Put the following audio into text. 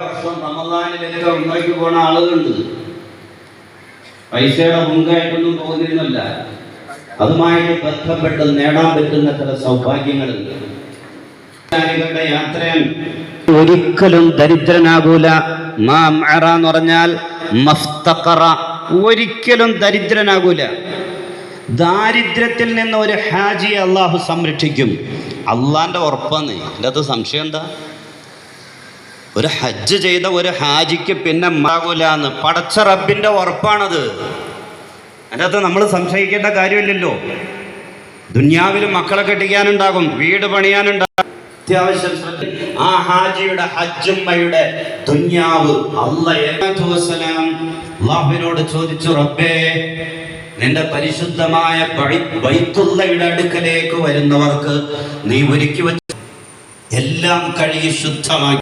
വർഷം റമദാനിലൊക്കെ ഉംറയ്ക്ക് പോണ ആളുകളുണ്ട്. പൈസയുടെ മുൻകായിട്ടൊന്നും പോകുന്നില്ല. അതുമായിട്ട് ബന്ധപ്പെട്ട് നേടാൻ പറ്റുന്ന ചില സൗഭാഗ്യങ്ങളുണ്ട്. യാത്രയാണ് ഒരിക്കലും ദരിദ്രനാകൂല. എന്ന് പറഞ്ഞാൽ മഫ്തഖറ, ഒരിക്കലും ദരിദ്രനാകൂല. ദാരിദ്ര്യത്തിൽ നിന്ന് ഒരു ഹാജിയെ അള്ളാഹു സംരക്ഷിക്കും. അള്ളാന്റെ ഉറപ്പാണ്. എൻ്റെ അത് സംശയം എന്താ? ഒരു ഹജ്ജ് ചെയ്ത ഒരു ഹാജിക്ക് പിന്നെ മാകൂലാന്ന് പടച്ച റബ്ബിന്റെ ഉറപ്പാണത്. അതിനകത്ത് നമ്മൾ സംശയിക്കേണ്ട കാര്യമില്ലല്ലോ. ദുന്യാവിൽ മക്കളെ കെട്ടിക്കാനുണ്ടാകും, വീട് പണിയാനുണ്ടാകും. അത്യാവശ്യം ആ ഹാജിയുടെ ഹജ്ജുമ്മയുടെ ദുന്യാവ് അല്ലാഹുവിനോട് ചോദിച്ചു, റബ്ബേ, നിന്റെ പരിശുദ്ധമായ ബൈത്തുള്ളയുടെ അടുക്കലേക്ക് വരുന്നവർക്ക് നീ ഒരുക്കി വെച്ച എല്ലാം കഴുകി ശുദ്ധമാക്കി